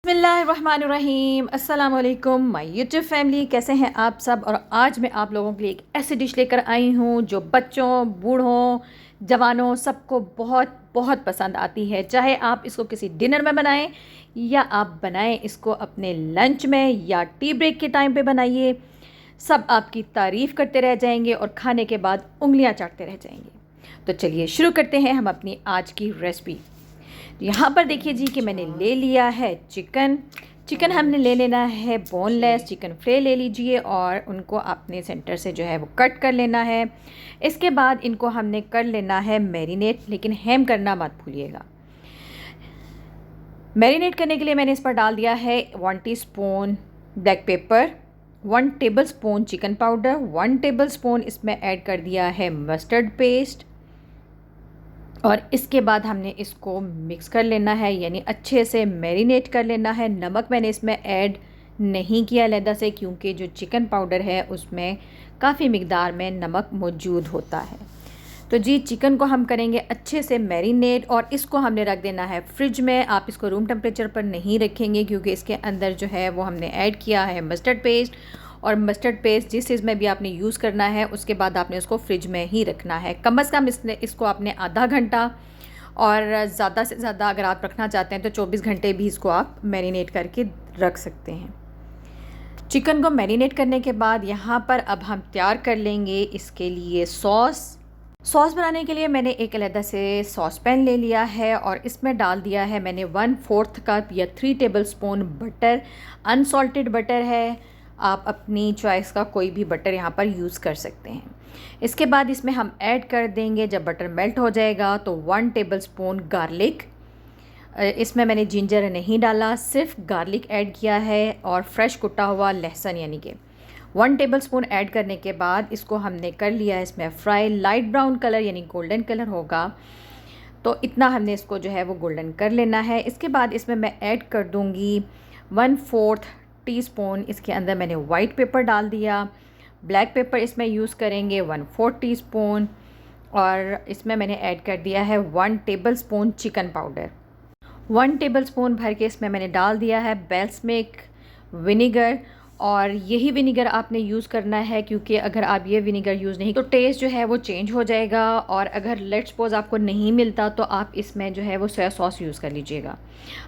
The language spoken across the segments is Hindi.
बिस्मिल्लाहिर्रहमानिर्रहीम। अस्सलाम वालेकुम माय यूट्यूब फैमिली, कैसे हैं आप सब। और आज मैं आप लोगों के लिए एक ऐसी डिश लेकर आई हूँ जो बच्चों, बूढ़ों, जवानों सबको बहुत बहुत पसंद आती है। चाहे आप इसको किसी डिनर में बनाएं या आप बनाएं इसको अपने लंच में या टी ब्रेक के टाइम पे बनाइए, सब आपकी तारीफ़ करते रह जाएंगे और खाने के बाद उंगलियां चाटते रह जाएंगे। तो चलिए शुरू करते हैं हम अपनी आज की रेसिपी। यहाँ पर देखिए जी कि मैंने ले लिया है चिकन हमने ले लेना है बोनलेस चिकन फ्ले ले लीजिए और उनको अपने सेंटर से जो है वो कट कर लेना है। इसके बाद इनको हमने कर लेना है मैरिनेट, लेकिन हैम करना मत भूलिएगा। मैरिनेट करने के लिए मैंने इस पर डाल दिया है 1 teaspoon black pepper, 1 tablespoon chicken powder, 1 tablespoon इसमें ऐड कर दिया है मस्टर्ड पेस्ट और इसके बाद हमने इसको मिक्स कर लेना है, यानी अच्छे से मैरिनेट कर लेना है। नमक मैंने इसमें ऐड नहीं किया अलहदा से, क्योंकि जो चिकन पाउडर है उसमें काफ़ी मिकदार में नमक मौजूद होता है। तो जी चिकन को हम करेंगे अच्छे से मैरिनेट और इसको हमने रख देना है फ्रिज में। आप इसको रूम टेम्परेचर पर नहीं रखेंगे क्योंकि इसके अंदर जो है वो हमने ऐड किया है मस्टर्ड पेस्ट, और मस्टर्ड पेस्ट जिस चीज़ में भी आपने यूज़ करना है उसके बाद आपने उसको फ्रिज में ही रखना है। कम से कम इसको आपने आधा घंटा, और ज़्यादा से ज़्यादा अगर आप रखना चाहते हैं तो 24 घंटे भी इसको आप मैरिनेट करके रख सकते हैं। चिकन को मैरिनेट करने के बाद यहाँ पर अब हम तैयार कर लेंगे इसके लिए सॉस बनाने के लिए मैंने एक अलहदा से सॉस पैन ले लिया है और इसमें डाल दिया है मैंने 1/4 कप या 3 टेबलस्पून बटर। अनसॉल्टेड बटर है, आप अपनी चॉइस का कोई भी बटर यहाँ पर यूज़ कर सकते हैं। इसके बाद इसमें हम ऐड कर देंगे, जब बटर मेल्ट हो जाएगा तो 1 टेबलस्पून गार्लिक। इसमें मैंने जिंजर नहीं डाला, सिर्फ गार्लिक ऐड किया है और फ्रेश कुटा हुआ लहसुन, यानी कि 1 टेबलस्पून ऐड करने के बाद इसको हमने कर लिया है इसमें फ्राई। लाइट ब्राउन कलर यानी गोल्डन कलर होगा तो इतना हमने इसको जो है वो गोल्डन कर लेना है। इसके बाद इसमें मैं ऐड कर दूँगी 1/4 टीस्पून, इसके अंदर मैंने वाइट पेपर डाल दिया। ब्लैक पेपर इसमें यूज़ करेंगे 1/4 टीस्पून, और इसमें मैंने ऐड कर दिया है 1 टेबलस्पून चिकन पाउडर। 1 टेबलस्पून भर के इसमें मैंने डाल दिया है बेल्समिक विनेगर, और यही विनेगर आपने यूज़ करना है क्योंकि अगर आप ये विनेगर यूज़ नहीं तो टेस्ट जो है वो चेंज हो जाएगा। और अगर लेट्स सपोज आपको नहीं मिलता तो आप इसमें जो है वो सोया सॉस यूज़ कर लीजिएगा।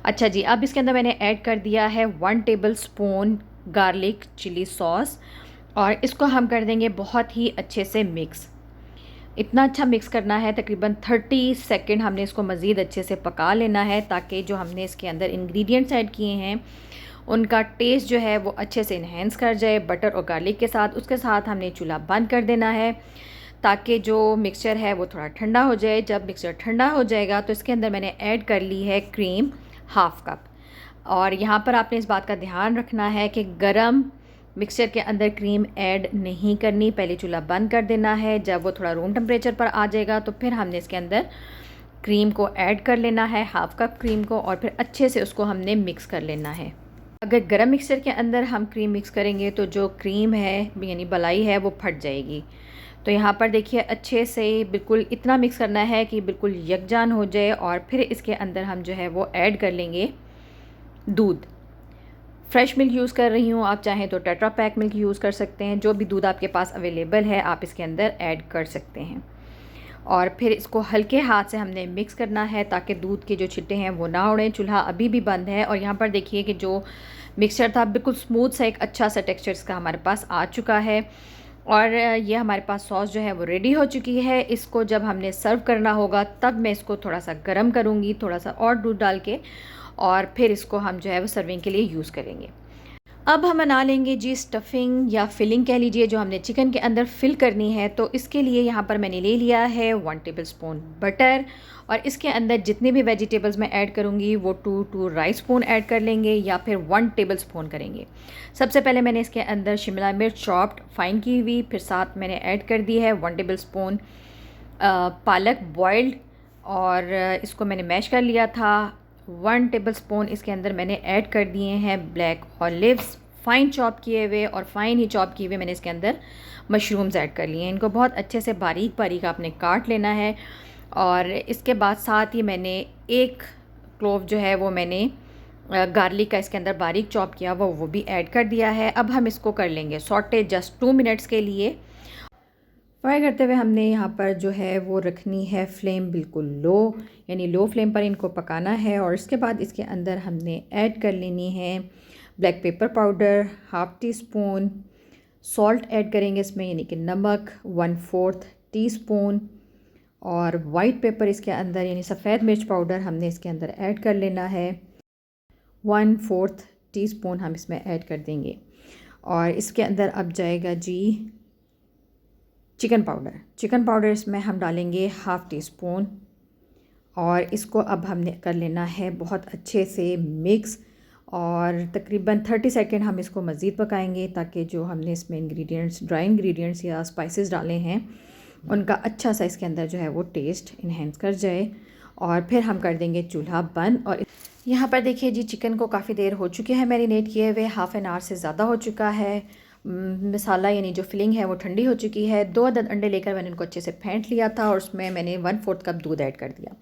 अच्छा जी, अब इसके अंदर मैंने ऐड कर दिया है 1 टेबलस्पून गार्लिक चिली सॉस, और इसको हम कर देंगे बहुत ही अच्छे से मिक्स। इतना अच्छा मिक्स करना है, तकरीबन 30 सेकंड हमने इसको मज़ीद अच्छे से पका लेना है ताकि जो हमने इसके अंदर इंग्रेडिएंट्स ऐड किए हैं उनका टेस्ट जो है वो अच्छे से इन्हेंस कर जाए बटर और गार्लिक के साथ। उसके साथ हमने चूल्हा बंद कर देना है ताकि जो मिक्सचर है वो थोड़ा ठंडा हो जाए। जब मिक्सचर ठंडा हो जाएगा तो इसके अंदर मैंने ऐड कर ली है क्रीम 1/2 कप, और यहाँ पर आपने इस बात का ध्यान रखना है कि गरम मिक्सचर के अंदर क्रीम ऐड नहीं करनी, पहले चूल्हा बंद कर देना है। जब वो थोड़ा रूम टेम्परेचर पर आ जाएगा तो फिर हमने इसके अंदर क्रीम को ऐड कर लेना है, 1/2 कप क्रीम को, और फिर अच्छे से उसको हमने मिक्स कर लेना है। अगर गरम मिक्सचर के अंदर हम क्रीम मिक्स करेंगे तो जो क्रीम है यानी मलाई है वो फट जाएगी। तो यहाँ पर देखिए अच्छे से बिल्कुल इतना मिक्स करना है कि बिल्कुल यकजान हो जाए, और फिर इसके अंदर हम जो है वो ऐड कर लेंगे दूध। फ्रेश मिल्क यूज़ कर रही हूँ, आप चाहें तो टेट्रा पैक मिल्क यूज़ कर सकते हैं। जो भी दूध आपके पास अवेलेबल है आप इसके अंदर ऐड कर सकते हैं, और फिर इसको हल्के हाथ से हमने मिक्स करना है ताकि दूध के जो छिट्टे हैं वो ना उड़ें। चूल्हा अभी भी बंद है, और यहाँ पर देखिए कि जो मिक्सचर था बिल्कुल स्मूथ सा एक अच्छा सा टेक्सचर इसका हमारे पास आ चुका है, और ये हमारे पास सॉस जो है वो रेडी हो चुकी है। इसको जब हमने सर्व करना होगा तब मैं इसको थोड़ा सा गर्म करूँगी, थोड़ा सा और दूध डाल के, और फिर इसको हम जो है वो सर्विंग के लिए यूज़ करेंगे। अब हम बना लेंगे जी स्टफिंग या फिलिंग कह लीजिए, जो हमने चिकन के अंदर फिल करनी है। तो इसके लिए यहाँ पर मैंने ले लिया है 1 टेबलस्पून बटर, और इसके अंदर जितने भी वेजिटेबल्स मैं ऐड करूँगी वो 2 राइस स्पून ऐड कर लेंगे या फिर 1 टेबलस्पून करेंगे। सबसे पहले मैंने इसके अंदर शिमला मिर्च चॉप्ड फाइन की हुई, फिर साथ मैंने ऐड कर दी है 1 टेबलस्पून पालक बॉइल्ड, और इसको मैंने मैश कर लिया था। 1 टेबलस्पून इसके अंदर मैंने ऐड कर दिए हैं ब्लैक ऑलिव्स फ़ाइन चॉप किए हुए, और फ़ाइन ही चॉप किए हुए मैंने इसके अंदर मशरूम्स ऐड कर लिए हैं। इनको बहुत अच्छे से बारीक बारीक आपने काट लेना है, और इसके बाद साथ ही मैंने 1 क्लोव जो है वो मैंने गार्लिक का इसके अंदर बारीक चॉप किया वो भी ऐड कर दिया है। अब हम इसको कर लेंगे सॉटे जस्ट 2 मिनट्स के लिए। फ्राई करते हुए हमने यहाँ पर जो है वो रखनी है फ्लेम बिल्कुल लो, यानी लो फ्लेम पर इनको पकाना है। और इसके बाद इसके अंदर हमने ऐड कर लेनी है black pepper powder 1/2 teaspoon, salt add करेंगे इसमें यानी कि नमक 1/4 टीस्पून, और वाइट पेपर इसके अंदर यानी सफ़ेद मिर्च पाउडर हमने इसके अंदर ऐड कर लेना है 1/4 टीस्पून हम इसमें ऐड कर देंगे। और इसके अंदर अब जाएगा जी चिकन पाउडर इसमें हम डालेंगे 1/2 टीस्पून। और इसको अब हमने कर लेना है बहुत अच्छे से मिक्स, और तकरीबन 30 सेकंड हम इसको मज़ीद पकाएंगे ताकि जो हमने इसमें ड्राई इंग्रेडिएंट्स या स्पाइसेस डाले हैं उनका अच्छा सा इसके अंदर जो है वो टेस्ट इन्हेंस कर जाए। और फिर हम कर देंगे चूल्हा बंद। और यहाँ पर देखिए जी चिकन को काफ़ी देर हो चुकी है मैरिनेट किए हुए, हाफ़ एन आवर से ज़्यादा हो चुका है। मसाला यानी जो फिलिंग है वो ठंडी हो चुकी है। 2 अदद अंडे लेकर मैंने इनको अच्छे से फेंट लिया था और उसमें मैंने 1/4 कप दूध ऐड कर दिया।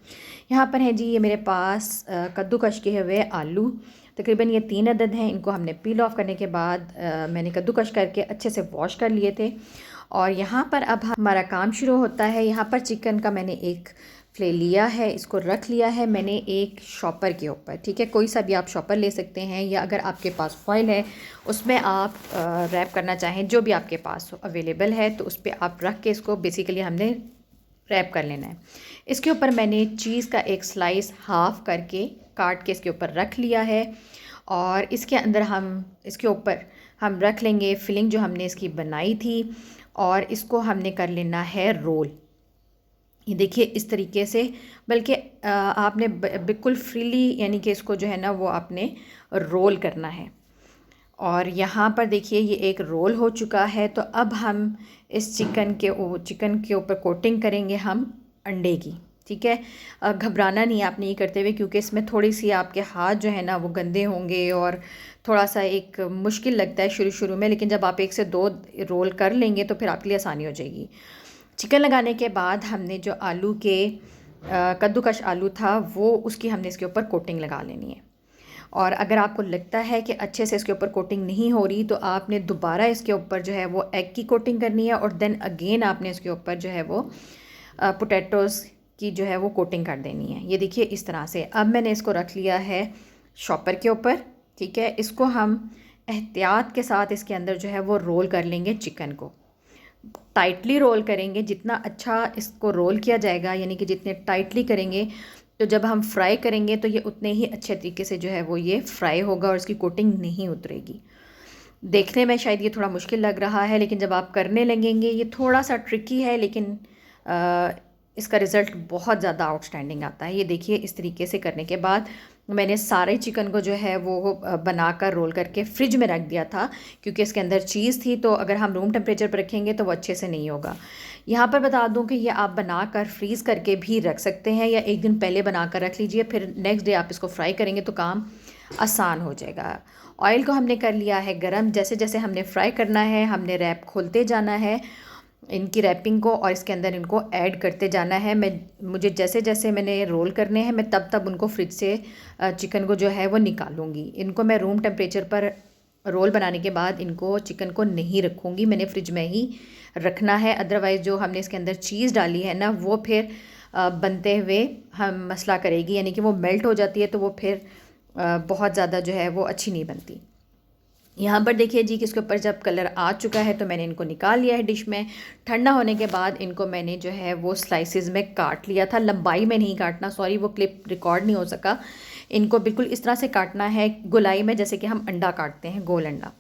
यहाँ पर है जी ये मेरे पास कद्दूकश किए हुए आलू, तकरीबन ये 3 अदद हैं। इनको हमने पील ऑफ करने के बाद मैंने कद्दूकश करके अच्छे से वॉश कर लिए थे। और यहाँ पर अब हमारा काम शुरू होता है। यहाँ पर चिकन का मैंने एक फ्ले लिया है, इसको रख लिया है मैंने एक शॉपर के ऊपर, ठीक है। कोई सा भी आप शॉपर ले सकते हैं, या अगर आपके पास फॉइल है उसमें आप रैप करना चाहें, जो भी आपके पास अवेलेबल है तो उस पर आप रख के इसको बेसिकली हमने रैप कर लेना है। इसके ऊपर मैंने चीज़ का एक स्लाइस हाफ़ करके काट के इसके ऊपर रख लिया है। और इसके अंदर इसके ऊपर हम रख लेंगे फिलिंग जो हमने इसकी बनाई थी, और इसको हमने कर लेना है रोल। ये देखिए इस तरीके से, बल्कि आपने बिल्कुल फ्रीली यानी कि इसको जो है ना वो आपने रोल करना है। और यहाँ पर देखिए ये एक रोल हो चुका है। तो अब हम इस चिकन के ऊपर कोटिंग करेंगे हम अंडे की, ठीक है। घबराना नहीं आपने ये करते हुए, क्योंकि इसमें थोड़ी सी आपके हाथ जो है ना वो गंदे होंगे और थोड़ा सा एक मुश्किल लगता है शुरू में, लेकिन जब आप 1 से 2 रोल कर लेंगे तो फिर आपके लिए आसानी हो जाएगी। चिकन लगाने के बाद हमने जो आलू के कद्दूकश आलू था वो उसकी हमने इसके ऊपर कोटिंग लगा लेनी है। और अगर आपको लगता है कि अच्छे से इसके ऊपर कोटिंग नहीं हो रही तो आपने दोबारा इसके ऊपर जो है वो एग की कोटिंग करनी है, और देन अगेन आपने इसके ऊपर जो है वो पोटैटोज़ की जो है वो कोटिंग कर देनी है। ये देखिए इस तरह से। अब मैंने इसको रख लिया है शॉपर के ऊपर, ठीक है। इसको हम एहतियात के साथ इसके अंदर जो है वो रोल कर लेंगे। चिकन को टाइटली रोल करेंगे, जितना अच्छा इसको रोल किया जाएगा यानी कि जितने टाइटली करेंगे तो जब हम फ्राई करेंगे तो ये उतने ही अच्छे तरीके से जो है वो ये फ्राई होगा और इसकी कोटिंग नहीं उतरेगी। देखने में शायद ये थोड़ा मुश्किल लग रहा है, लेकिन जब आप करने लगेंगे ये थोड़ा सा ट्रिकी है, लेकिन इसका रिज़ल्ट बहुत ज़्यादा आउटस्टैंडिंग आता है। ये देखिए इस तरीके से करने के बाद मैंने सारे चिकन को जो है वो बनाकर रोल करके फ्रिज में रख दिया था, क्योंकि इसके अंदर चीज़ थी, तो अगर हम रूम टेम्परेचर पर रखेंगे तो वो अच्छे से नहीं होगा। यहाँ पर बता दूँ कि ये आप बनाकर फ्रीज़ करके भी रख सकते हैं, या एक दिन पहले बनाकर रख लीजिए, फिर नेक्स्ट डे आप इसको फ्राई करेंगे तो काम आसान हो जाएगा। ऑयल को हमने कर लिया है गरम। जैसे जैसे हमने फ्राई करना है हमने रैप खोलते जाना है इनकी रैपिंग को, और इसके अंदर इनको ऐड करते जाना है। मुझे जैसे जैसे मैंने रोल करने हैं मैं तब तब उनको फ्रिज से चिकन को जो है वो निकालूंगी। इनको मैं रूम टेम्परेचर पर रोल बनाने के बाद इनको चिकन को नहीं रखूँगी, मैंने फ्रिज में ही रखना है। अदरवाइज़ जो हमने इसके अंदर चीज़ डाली है ना वो फिर बनते हुए हम मसला करेगी, यानी कि वो मेल्ट हो जाती है तो वो फिर बहुत ज़्यादा जो है वो अच्छी नहीं बनती। यहाँ पर देखिए जी कि इसके ऊपर जब कलर आ चुका है तो मैंने इनको निकाल लिया है डिश में। ठंडा होने के बाद इनको मैंने जो है वो स्लाइसेस में काट लिया था। लंबाई में नहीं काटना, सॉरी वो क्लिप रिकॉर्ड नहीं हो सका। इनको बिल्कुल इस तरह से काटना है गोलाई में, जैसे कि हम अंडा काटते हैं, गोल अंडा।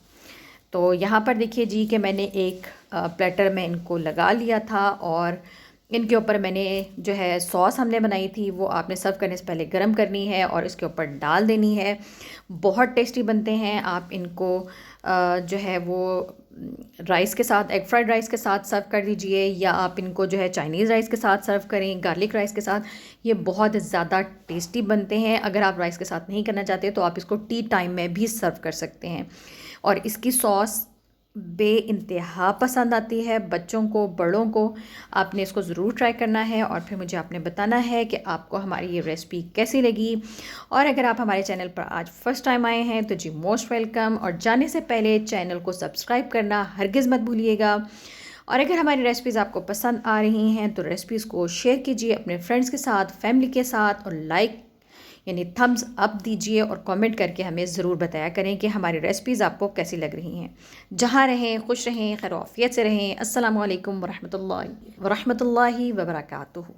तो यहाँ पर देखिए जी कि मैंने एक प्लेटर में इनको लगा लिया था, और इनके ऊपर मैंने जो है सॉस हमने बनाई थी वो आपने सर्व करने से पहले गरम करनी है और इसके ऊपर डाल देनी है। बहुत टेस्टी बनते हैं। आप इनको जो है वो राइस के साथ, एग फ्राइड राइस के साथ सर्व कर दीजिए, या आप इनको जो है चाइनीज़ राइस के साथ सर्व करें, गार्लिक राइस के साथ। ये बहुत ज़्यादा टेस्टी बनते हैं। अगर आप राइस के साथ नहीं करना चाहते तो आप इसको टी टाइम में भी सर्व कर सकते हैं। और इसकी सॉस बेइंतहा पसंद आती है, बच्चों को, बड़ों को। आपने इसको ज़रूर ट्राई करना है और फिर मुझे आपने बताना है कि आपको हमारी ये रेसिपी कैसी लगी। और अगर आप हमारे चैनल पर आज फ़र्स्ट टाइम आए हैं तो जी मोस्ट वेलकम, और जाने से पहले चैनल को सब्सक्राइब करना हरगिज़ मत भूलिएगा। और अगर हमारी रेसिपीज़ आपको पसंद आ रही हैं तो रेसिपीज़ को शेयर कीजिए अपने फ्रेंड्स के साथ, फैमिली के साथ, और लाइक यानी थम्स अप दीजिए और कमेंट करके हमें ज़रूर बताया करें कि हमारी रेसिपीज़ आपको कैसी लग रही हैं। जहाँ रहें खुश रहें, खैर आफियत से रहें। अस्सलामु अलैकुम वरहमतुल्लाहि वबरकातुहू।